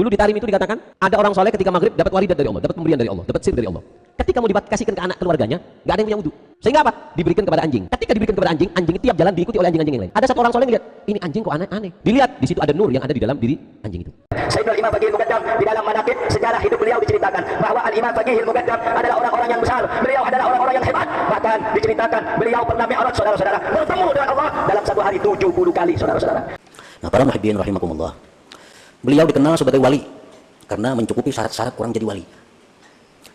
Dulu di Tarim itu dikatakan, ada orang soleh ketika maghrib dapat waridat dari Allah, dapat pemberian dari Allah, dapat sir dari Allah. Ketika mau dikasihkan ke anak keluarganya, nggak ada yang punya wudhu. Sehingga apa? Diberikan kepada anjing. Ketika diberikan kepada anjing, anjing tiap jalan diikuti oleh anjing-anjing yang lain. Ada satu orang soleh ngeliat, ini anjing kok aneh-aneh. Dilihat, di situ ada nur yang ada di dalam diri anjing itu. Sayyidul Imam Faqihil Muqaddam di dalam manaqib sejarah hidup beliau diceritakan bahwa Al-Imam Faqihil Muqaddam adalah orang-orang yang besar. Beliau adalah orang-orang yang hebat. Bahkan diceritakan beliau pernah mi'raj, saudara-saudara, bertemu dengan Allah dalam satu hari 70 kali, saudara-saudara. Nah, para muhibbin rahimakumullah. Beliau dikenal sebagai wali karena mencukupi syarat-syarat orang jadi wali.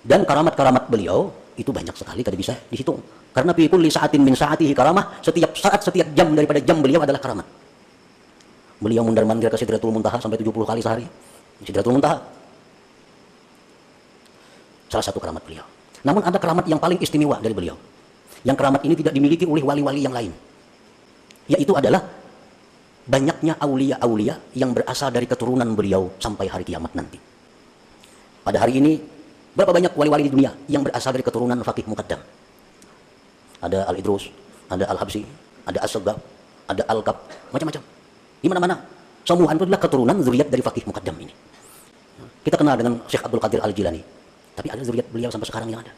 Dan karamat-karamat beliau itu banyak sekali, tidak bisa dihitung. Karena fi kulli sa'atin min sa'atihi karamah, setiap saat, setiap jam daripada jam beliau adalah karamat. Beliau mundar-mandir ke Sidratul Muntaha sampai 70 kali sehari. Sidratul Muntaha salah satu karamat beliau. Namun ada karamat yang paling istimewa dari beliau. Yang karamat ini tidak dimiliki oleh wali-wali yang lain. Yaitu adalah banyaknya aulia-aulia yang berasal dari keturunan beliau sampai hari kiamat nanti. Pada hari ini, berapa banyak wali-wali di dunia yang berasal dari keturunan Faqih Muqaddam? Ada Al-Idrus, ada Al-Habsi, ada As-Saggaf, ada Al-Kab, macam-macam. Di mana-mana, semua itu adalah keturunan zuriat dari Faqih Muqaddam ini. Kita kenal dengan Syekh Abdul Qadir Al-Jilani, tapi ada zuriat beliau sampai sekarang yang ada.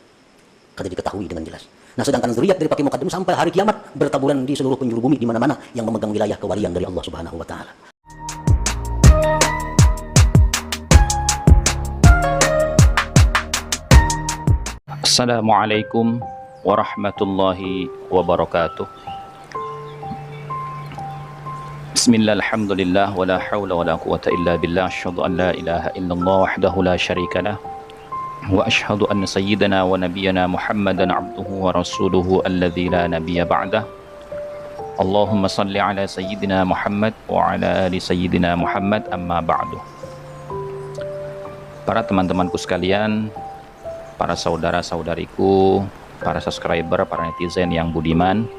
Kada diketahui dengan jelas. Nah, sedangkan zuriat dari Faqih Muqaddam sampai hari kiamat bertaburan di seluruh penjuru bumi di mana-mana yang memegang wilayah kewalian dari Allah Subhanahu wa taala. Assalamualaikum warahmatullahi wabarakatuh. Bismillah, alhamdulillah, wa la hawla wa la quwata illa billah. Asyhadu an la ilaha illallah wahdahu la syarika lah. Wa ashhadu anna sayyidana wa nabiyyana Muhammadan abduhu wa rasuluhu alladzi la nabiyya ba'dah. Allahumma salli ala sayyidina Muhammad wa ala ali sayyidina Muhammad, amma ba'du. Para teman-temanku sekalian, para saudara-saudariku, para subscriber, para netizen yang budiman,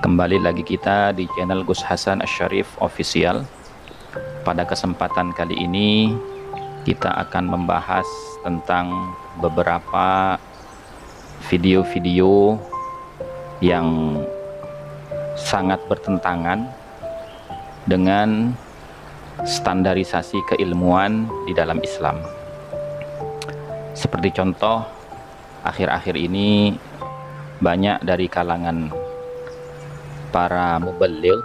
kembali lagi kita di channel Gus Hasan Asy-Syarif Official. Pada kesempatan kali ini kita akan membahas tentang beberapa video-video yang sangat bertentangan dengan standarisasi keilmuan di dalam Islam. Seperti contoh, akhir-akhir ini banyak dari kalangan para muballigh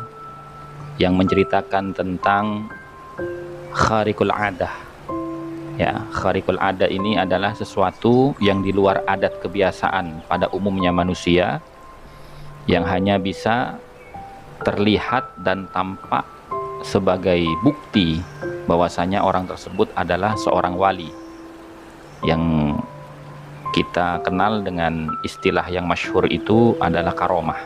yang menceritakan tentang khariqul adah. Ya, khariqul adah ini adalah sesuatu yang di luar adat kebiasaan pada umumnya manusia, yang hanya bisa terlihat dan tampak sebagai bukti bahwasanya orang tersebut adalah seorang wali, yang kita kenal dengan istilah yang masyhur itu adalah karomah.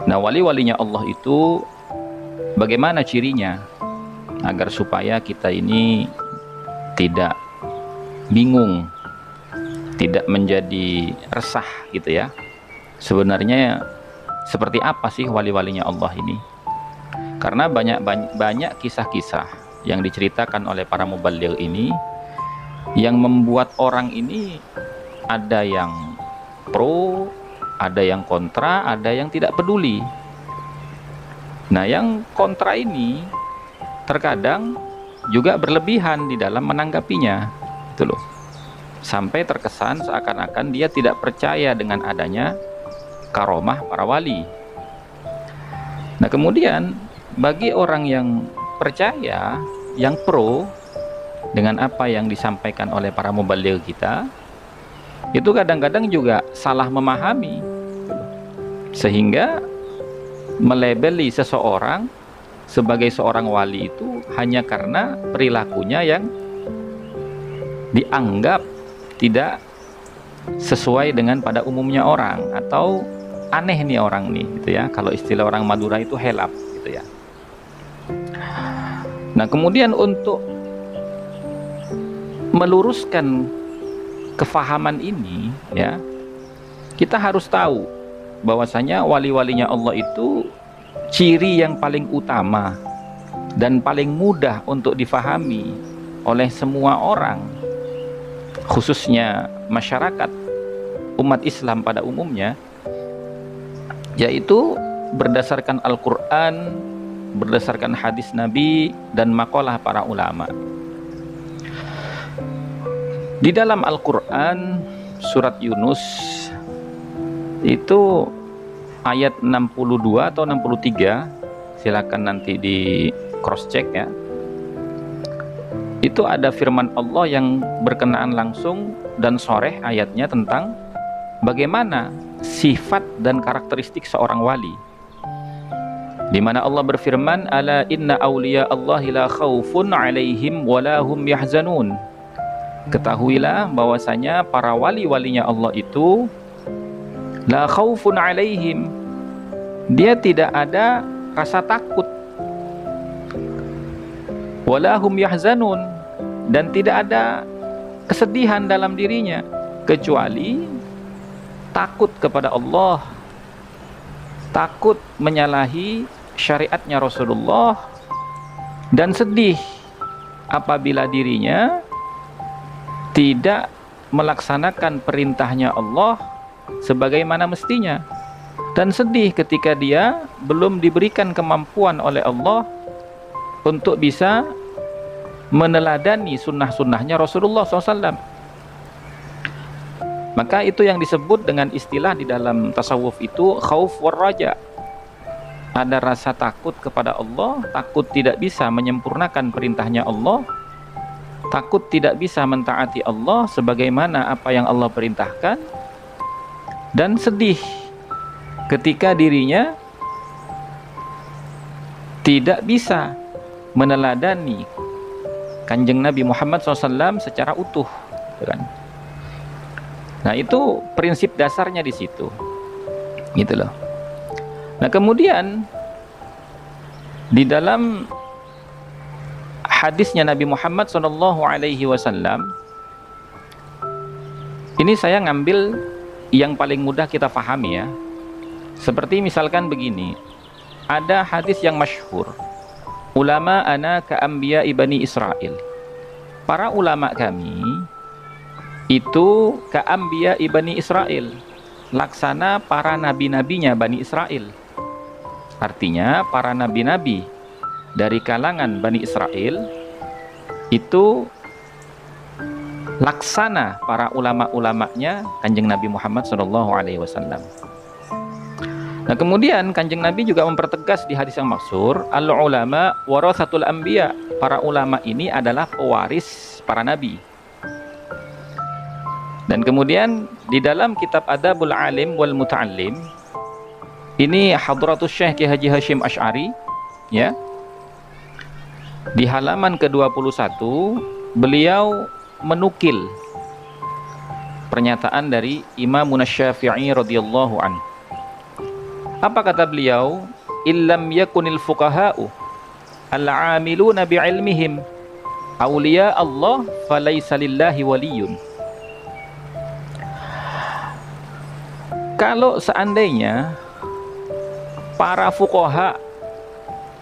Nah, wali-walinya Allah itu bagaimana cirinya agar supaya kita ini tidak bingung, tidak menjadi resah gitu ya. Sebenarnya seperti apa sih wali-walinya Allah ini? Karena banyak kisah-kisah yang diceritakan oleh para muballigh ini yang membuat orang ini ada yang pro, ada yang kontra, ada yang tidak peduli. Nah, yang kontra ini terkadang juga berlebihan di dalam menanggapinya, itu loh. Sampai terkesan seakan-akan dia tidak percaya dengan adanya karomah para wali. Nah, kemudian bagi orang yang percaya, yang pro dengan apa yang disampaikan oleh para muballigh kita, itu kadang-kadang juga salah memahami, sehingga melabeli seseorang sebagai seorang wali itu hanya karena perilakunya yang dianggap tidak sesuai dengan pada umumnya orang, atau aneh nih orang nih gitu ya. Kalau istilah orang Madura itu helap gitu ya. Nah, kemudian untuk meluruskan kefahaman ini ya, kita harus tahu bahwasanya wali-walinya Allah itu ciri yang paling utama dan paling mudah untuk difahami oleh semua orang, khususnya masyarakat umat Islam pada umumnya, yaitu berdasarkan Al-Quran berdasarkan hadis Nabi dan makalah para ulama. Di dalam Al-Quran surat Yunus itu ayat 62 atau 63, silakan nanti di cross check ya. Itu ada firman Allah yang berkenaan langsung dan sharih ayatnya tentang bagaimana sifat dan karakteristik seorang wali. Di mana Allah berfirman, ala inna awliya Allahi la khawfun alaihim wa la hum yahzanun. Ketahuilah bahwasanya para wali-walinya Allah itu la khawfun alaihim, dia tidak ada rasa takut, wa la hum yahzanun, dan tidak ada kesedihan dalam dirinya kecuali takut kepada Allah, takut menyalahi syariatnya Rasulullah, dan sedih apabila dirinya tidak melaksanakan perintahnya Allah sebagaimana mestinya, dan sedih ketika dia belum diberikan kemampuan oleh Allah untuk bisa meneladani sunnah-sunnahnya Rasulullah SAW. Maka itu yang disebut dengan istilah di dalam tasawuf itu khauf war raja. Ada rasa takut kepada Allah, takut tidak bisa menyempurnakan perintahnya Allah, takut tidak bisa mentaati Allah sebagaimana apa yang Allah perintahkan, dan sedih ketika dirinya tidak bisa meneladani Kanjeng Nabi Muhammad SAW secara utuh, kan? Nah, itu prinsip dasarnya di situ, gitu loh. Nah, kemudian di dalam hadisnya Nabi Muhammad SAW, ini saya ngambil yang paling mudah kita pahami ya. Seperti misalkan begini, ada hadis yang masyhur, ulama ana ka'ambiya ibani Israel. Para ulama kami itu ka'ambiya ibani Israel, laksana para nabi-nabinya Bani Israel. Artinya para nabi-nabi dari kalangan Bani Israel itu laksana para ulama-ulamanya Kanjeng Nabi Muhammad SAW. Nah, kemudian Kanjeng Nabi juga mempertegas di hadis yang masyhur, al-ulama warathatul anbiya. Para ulama ini adalah pewaris para nabi. Dan kemudian di dalam kitab Adabul Alim wal Muta'allim, ini Hadratus Syekh Ki Haji Hashim Asy'ari ya. Di halaman ke-21 beliau menukil pernyataan dari Imam Syafi'i radhiyallahu anhu. Apa kata beliau? Illam yakunil fuqaha'u al-'amiluna bi'ilmihim awliya Allah falaysa lillahi waliyun. Kalau seandainya para fuqaha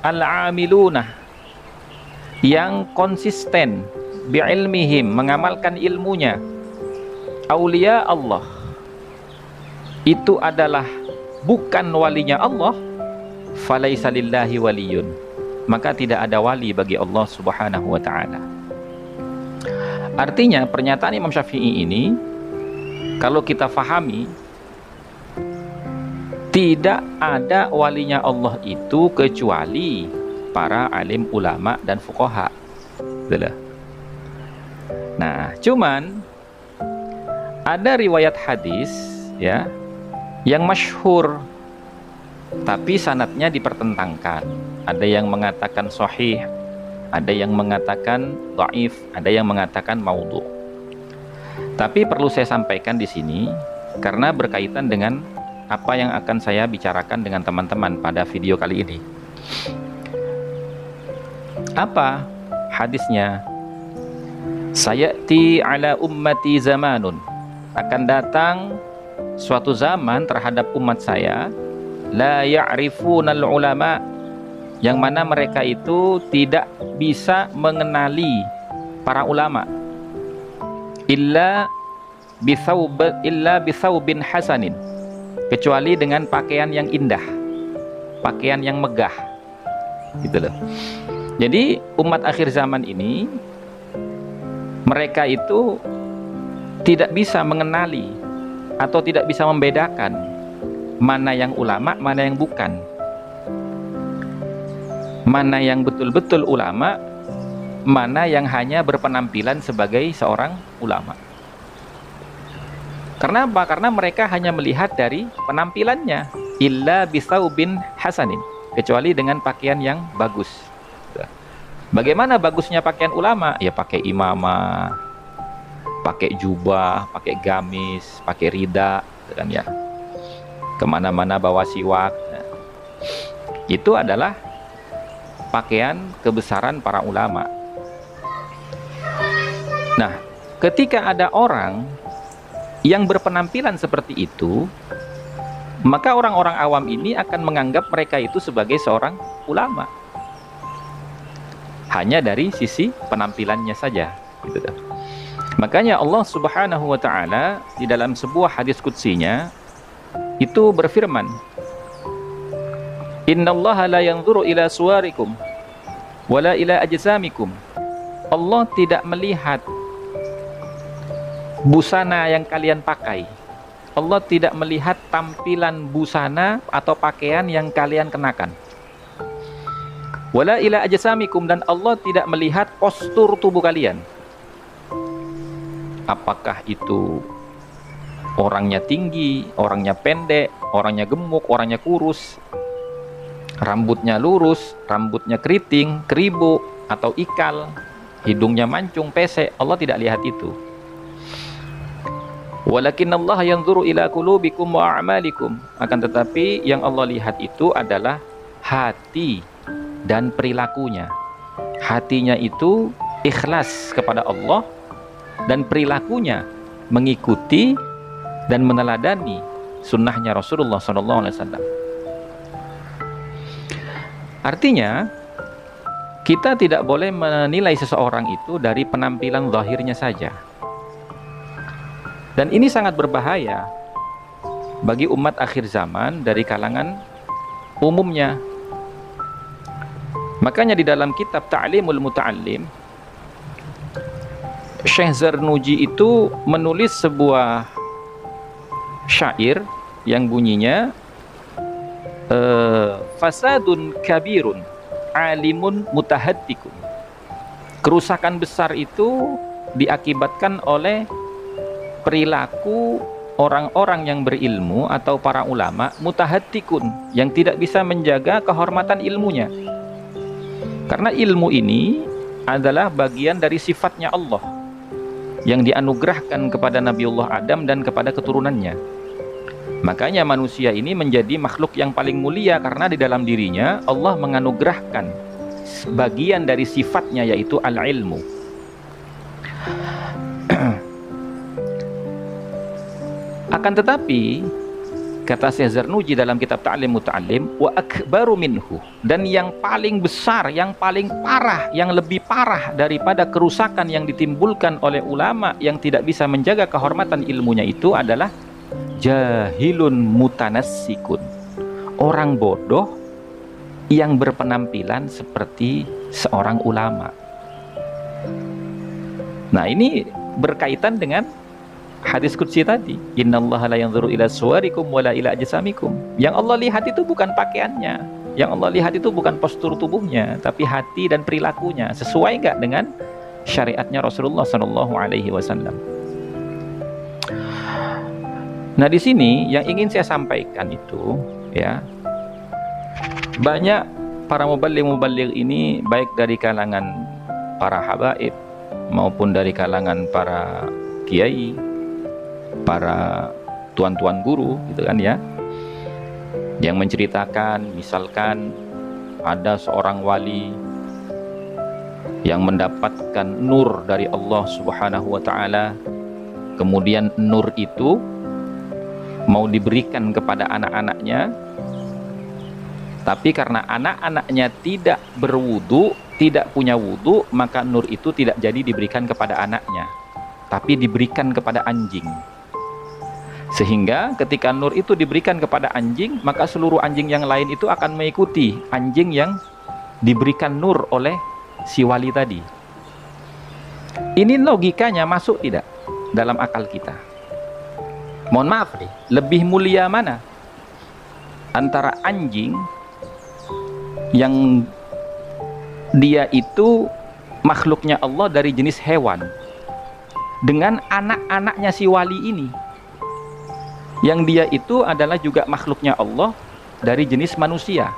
al-'amiluna yang konsisten bi'ilmihim, mengamalkan ilmunya, aulia Allah, itu adalah bukan walinya Allah, falaisa lillahi waliyun, maka tidak ada wali bagi Allah Subhanahu wa ta'ala. Artinya pernyataan Imam Syafi'i ini kalau kita fahami, tidak ada walinya Allah itu kecuali para alim ulama dan fuqaha. Nah, cuman ada riwayat hadis ya yang masyhur tapi sanadnya dipertentangkan. Ada yang mengatakan sahih, ada yang mengatakan dhaif, ada yang mengatakan maudhu. Tapi perlu saya sampaikan di sini karena berkaitan dengan apa yang akan saya bicarakan dengan teman-teman pada video kali ini. Apa hadisnya? Sayati ala ummati zamanun, akan datang suatu zaman terhadap umat saya, la ya'rifunal ulama, yang mana mereka itu tidak bisa mengenali para ulama, illa bithaubin hasanin, kecuali dengan pakaian yang indah, pakaian yang megah. gitu loh. Jadi umat akhir zaman ini, mereka itu tidak bisa mengenali atau tidak bisa membedakan mana yang ulama, mana yang bukan, mana yang betul-betul ulama, mana yang hanya berpenampilan sebagai seorang ulama. Karena apa? Karena mereka hanya melihat dari penampilannya, illa bisaubin hasanin, kecuali dengan pakaian yang bagus. Bagaimana bagusnya pakaian ulama? Ya pakai imamah, pakai jubah, pakai gamis, pakai rida, kan ya. Kemana-mana bawa siwak. Itu adalah pakaian kebesaran para ulama. Nah, ketika ada orang yang berpenampilan seperti itu, maka orang-orang awam ini akan menganggap mereka itu sebagai seorang ulama. Hanya dari sisi penampilannya saja, gitu. Makanya Allah Subhanahu wa taala di dalam sebuah hadis qudsinya itu berfirman, "Innallaha la yanzuru ila suwarikum wala ila ajsamikum." Allah tidak melihat busana yang kalian pakai. Allah tidak melihat tampilan busana atau pakaian yang kalian kenakan. Wala ila ajsamikum, dan Allah tidak melihat postur tubuh kalian. Apakah itu orangnya tinggi, orangnya pendek, orangnya gemuk, orangnya kurus, rambutnya lurus, rambutnya keriting, keribu, atau ikal, hidungnya mancung, pesek. Allah tidak lihat itu. Walakinallaha yanzuru ila qulubikum wa a'malikum. Akan tetapi yang Allah lihat itu adalah hati dan perilakunya. Hatinya itu ikhlas kepada Allah, dan perilakunya mengikuti dan meneladani sunnahnya Rasulullah SAW. Artinya, kita tidak boleh menilai seseorang itu dari penampilan zahirnya saja. Dan ini sangat berbahaya bagi umat akhir zaman dari kalangan umumnya. Makanya di dalam kitab Ta'limul Muta'allim, Syekh Zarnuji itu menulis sebuah syair yang bunyinya, fasadun kabirun alimun mutahaddikun. Kerusakan besar itu diakibatkan oleh perilaku orang-orang yang berilmu atau para ulama mutahaddikun, yang tidak bisa menjaga kehormatan ilmunya. Karena ilmu ini adalah bagian dari sifatnya Allah yang dianugerahkan kepada Nabiullah Adam dan kepada keturunannya. Makanya manusia ini menjadi makhluk yang paling mulia karena di dalam dirinya Allah menganugerahkan bagian dari sifatnya, yaitu al-ilmu. Akan tetapi, kata Syekh Zarnuji dalam kitab Ta'lim Muta'allim, wa akbaru minhu, dan yang paling besar, yang paling parah, yang lebih parah daripada kerusakan yang ditimbulkan oleh ulama yang tidak bisa menjaga kehormatan ilmunya itu adalah jahilun mutanassikun, orang bodoh yang berpenampilan seperti seorang ulama. Nah, ini berkaitan dengan hadis qudsi tadi, innallaha la yanzuru ila suwarikum wala ila ajsamikum. Yang Allah lihat itu bukan pakaiannya, yang Allah lihat itu bukan postur tubuhnya, tapi hati dan perilakunya. Sesuai enggak dengan syariatnya Rasulullah SAW. Nah, di sini yang ingin saya sampaikan itu, ya, banyak para muballigh ini, baik dari kalangan para habaib maupun dari kalangan para kiai, para tuan-tuan guru, gitu kan ya, yang menceritakan misalkan ada seorang wali yang mendapatkan nur dari Allah Subhanahu wa taala, kemudian nur itu mau diberikan kepada anak-anaknya, tapi karena anak-anaknya tidak berwudu, tidak punya wudu, maka nur itu tidak jadi diberikan kepada anaknya, tapi diberikan kepada anjing. Sehingga ketika nur itu diberikan kepada anjing, maka seluruh anjing yang lain itu akan mengikuti anjing yang diberikan nur oleh si wali tadi. Ini logikanya masuk tidak dalam akal kita? Mohon maaf nih, lebih mulia mana antara anjing yang dia itu makhluknya Allah dari jenis hewan dengan anak-anaknya si wali ini yang dia itu adalah juga makhluknya Allah dari jenis manusia.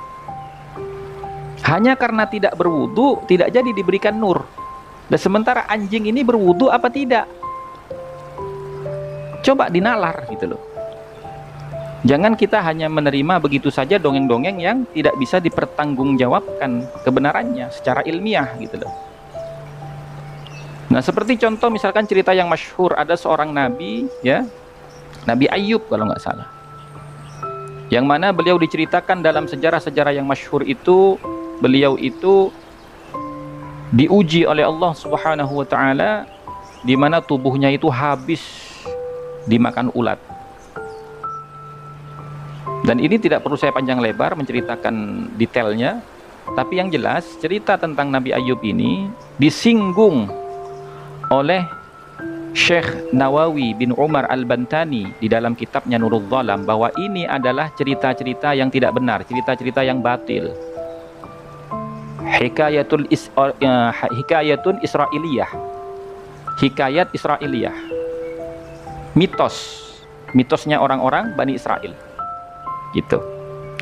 Hanya karena tidak berwudu tidak jadi diberikan nur. Dan sementara anjing ini berwudu apa tidak? Coba dinalar gitu loh. Jangan kita hanya menerima begitu saja dongeng-dongeng yang tidak bisa dipertanggungjawabkan kebenarannya secara ilmiah gitu loh. Nah, seperti contoh misalkan cerita yang masyhur, ada seorang nabi ya, Nabi Ayub kalau nggak salah. Yang mana beliau diceritakan dalam sejarah-sejarah yang masyhur itu, beliau itu diuji oleh Allah Subhanahu wa taala di mana tubuhnya itu habis dimakan ulat. Dan ini tidak perlu saya panjang lebar menceritakan detailnya, tapi yang jelas cerita tentang Nabi Ayub ini disinggung oleh Syekh Nawawi bin Umar Al-Bantani di dalam kitabnya Nurul Dhalam, bahwa ini adalah cerita-cerita yang tidak benar, cerita-cerita yang batil. Hikayatun Israiliyah, hikayat Israiliyah, mitosnya orang-orang Bani Israel gitu.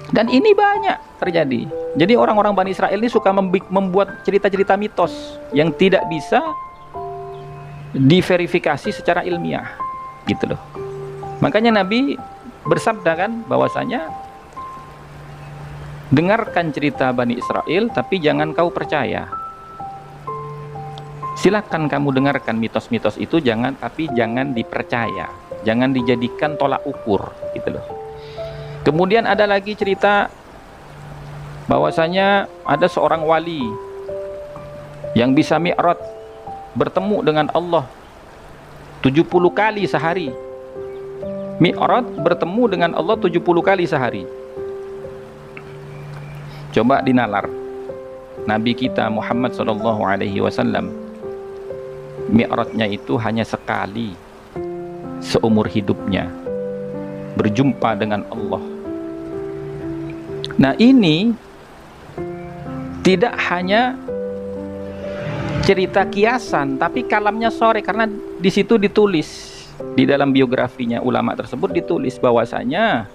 Dan ini banyak terjadi. Jadi orang-orang Bani Israel ini suka membuat cerita-cerita mitos yang tidak bisa diverifikasi secara ilmiah gitu loh. Makanya Nabi bersabda kan bahwasanya dengarkan cerita Bani Israel tapi jangan kau percaya. Silakan kamu dengarkan mitos-mitos itu, tapi jangan dipercaya, jangan dijadikan tolak ukur gitu loh. Kemudian ada lagi cerita bahwasanya ada seorang wali yang bisa mi'raj, bertemu dengan Allah 70 kali sehari. Mi'raj bertemu dengan Allah 70 kali sehari. Coba dinalar. Nabi kita Muhammad SAW, mi'rajnya itu hanya sekali seumur hidupnya, berjumpa dengan Allah. Nah, ini tidak hanya cerita kiasan, tapi kalamnya sore, karena di situ ditulis, di dalam biografinya ulama tersebut ditulis bahwasanya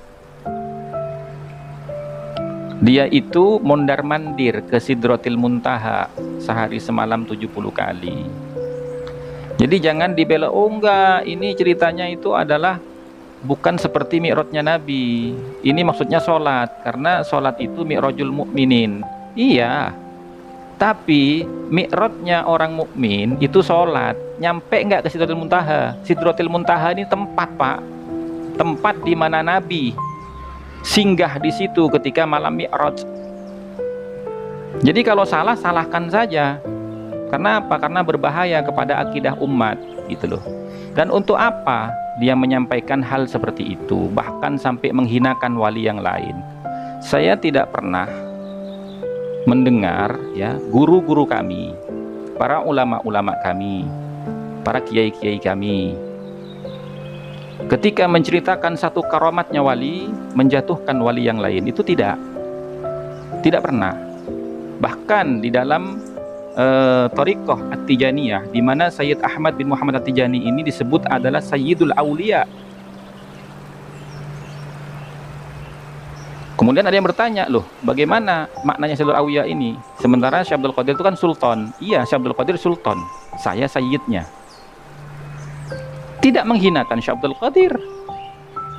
dia itu mondar-mandir ke Sidratil Muntaha sehari semalam 70 kali. Jadi jangan dibela, oh enggak, ini ceritanya itu adalah bukan seperti mi'rajnya Nabi. Ini maksudnya sholat, karena sholat itu mi'rajul mukminin. Iya, tapi mi'rajnya orang mukmin itu sholat. Nyampe enggak ke Sidratil Muntaha? Sidratil Muntaha ini tempat, Pak, tempat di mana Nabi singgah di situ ketika malam mi'raj. Jadi kalau salah, salahkan saja. Karena apa? Karena berbahaya kepada akidah umat gitu loh. Dan untuk apa dia menyampaikan hal seperti itu, bahkan sampai menghinakan wali yang lain? Saya tidak pernah mendengar ya guru-guru kami, para ulama-ulama kami, para kiai-kiai kami, ketika menceritakan satu karamatnya wali, menjatuhkan wali yang lain. Itu tidak pernah. Bahkan di dalam Thariqah At-Tijaniyah, di mana Sayyid Ahmad bin Muhammad At-Tijani ini disebut adalah Sayyidul Aulia. Kemudian ada yang bertanya, loh, bagaimana maknanya Sayyidul Aulia ini? Sementara Syekh Abdul Qadir itu kan sultan. Iya, Syekh Abdul Qadir sultan, saya sayyidnya. Tidak menghinakan Syekh Abdul Qadir.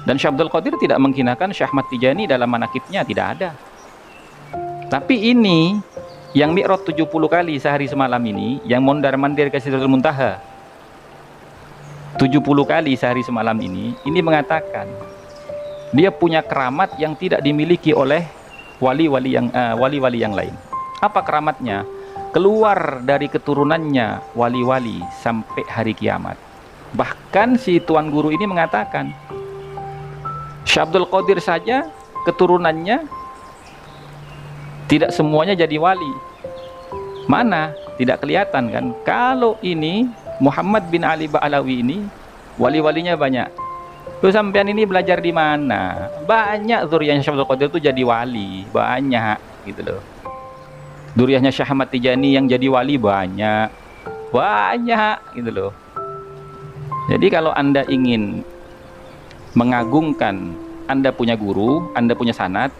Dan Syekh Abdul Qadir tidak menghinakan Syekh Ahmad Tijani dalam manakibnya, tidak ada. Tapi ini yang mi'raj 70 kali sehari semalam ini, yang mondar-mandir ke Sidratul Muntaha 70 kali sehari semalam ini mengatakan dia punya keramat yang tidak dimiliki oleh wali-wali yang lain. Apa keramatnya? Keluar dari keturunannya wali-wali sampai hari kiamat. Bahkan si Tuan Guru ini mengatakan Syekh Abdul Qadir saja keturunannya Tidak semuanya jadi wali. Mana? Tidak kelihatan kan? Kalau ini Muhammad bin Ali Ba'alawi ini wali-walinya banyak. Terus sampean ini belajar di mana? Banyak zuriyahnya Syekh Abdul Qadir itu jadi wali, banyak gitu loh. Zuriyahnya Syekh Ahmad Tijani yang jadi wali banyak gitu loh. Jadi kalau Anda ingin mengagungkan, Anda punya guru, Anda punya sanad,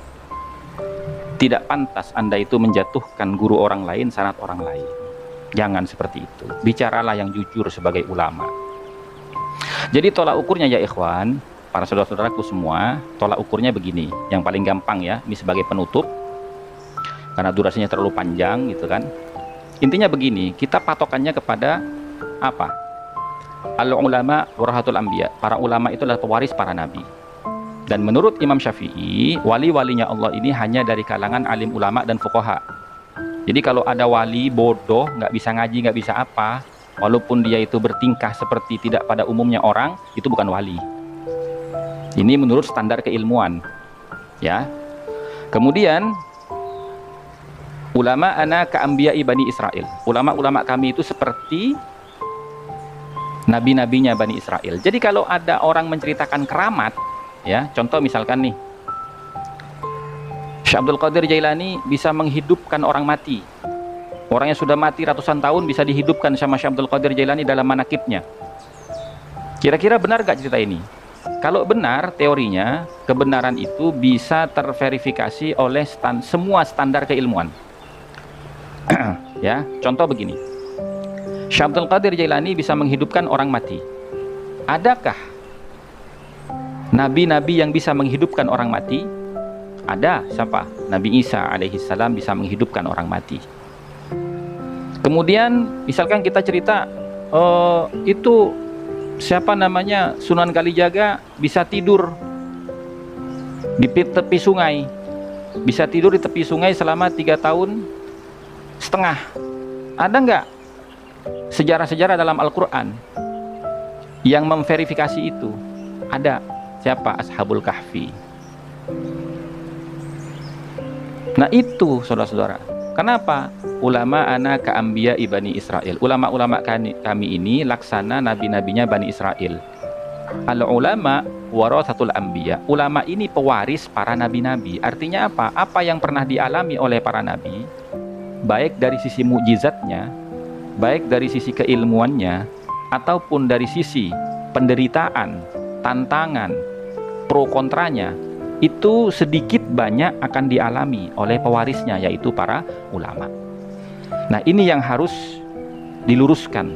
tidak pantas Anda itu menjatuhkan guru orang lain, sanad orang lain. Jangan seperti itu. Bicaralah yang jujur sebagai ulama. Jadi tolak ukurnya ya ikhwan, para saudara-saudaraku semua, tolak ukurnya begini. Yang paling gampang ya, ini sebagai penutup, karena durasinya terlalu panjang gitu kan. Intinya begini, kita patokannya kepada apa? Al-ulama warahatul anbiya. Para ulama itu adalah pewaris para nabi. Dan menurut Imam Syafi'i, wali-walinya Allah ini hanya dari kalangan alim ulama dan fuqaha. Jadi kalau ada wali bodoh, nggak bisa ngaji, nggak bisa apa, walaupun dia itu bertingkah seperti tidak pada umumnya orang, itu bukan wali. Ini menurut standar keilmuan. Ya. Kemudian ulama ana ka'ambiya'i Bani Israel. Ulama-ulama kami itu seperti nabi-nabinya Bani Israel. Jadi kalau ada orang menceritakan keramat, ya, contoh misalkan nih, Syekh Abdul Qadir Jailani bisa menghidupkan orang mati. Orang yang sudah mati ratusan tahun bisa dihidupkan sama Syekh Abdul Qadir Jailani dalam manakibnya. Kira-kira benar gak cerita ini? Kalau benar teorinya, kebenaran itu bisa terverifikasi oleh semua standar keilmuan. Ya, contoh begini. Syekh Abdul Qadir Jailani bisa menghidupkan orang mati. Adakah nabi-nabi yang bisa menghidupkan orang mati? Ada. Siapa? Nabi Isa alaihi salam bisa menghidupkan orang mati. Kemudian misalkan kita cerita itu siapa namanya, Sunan Kalijaga bisa tidur di tepi sungai, bisa tidur di tepi sungai selama 3,5 tahun. Ada nggak sejarah-sejarah dalam Al-Quran yang memverifikasi itu? Ada. Siapa? Ashabul Kahfi. Nah itu saudara-saudara, kenapa? Ulama ana ka'ambiya'i Bani Israel. Ulama-ulama kami ini laksana nabi-nabinya Bani Israel. Al-ulama warathatul anbiya. Ulama ini pewaris para nabi-nabi. Artinya apa? Apa yang pernah dialami oleh para nabi, baik dari sisi mukjizatnya, baik dari sisi keilmuannya, ataupun dari sisi penderitaan, tantangan, pro kontranya, itu sedikit banyak akan dialami oleh pewarisnya, yaitu para ulama. Nah ini yang harus diluruskan.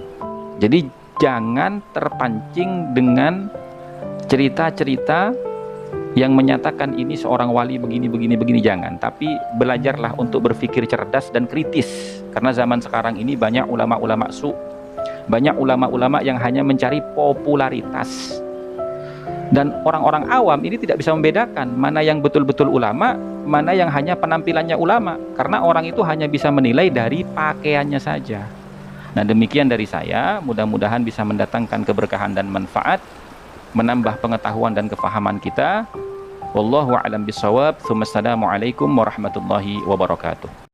Jadi jangan terpancing dengan cerita-cerita yang menyatakan ini seorang wali begini, jangan. Tapi belajarlah untuk berpikir cerdas dan kritis. Karena zaman sekarang ini banyak ulama-ulama banyak ulama-ulama yang hanya mencari popularitas. Dan orang-orang awam ini tidak bisa membedakan mana yang betul-betul ulama, mana yang hanya penampilannya ulama. Karena orang itu hanya bisa menilai dari pakaiannya saja. Nah demikian dari saya, mudah-mudahan bisa mendatangkan keberkahan dan manfaat, menambah pengetahuan dan kefahaman kita. Wallahu a'lam bishawab. Assalamualaikum warahmatullahi wabarakatuh.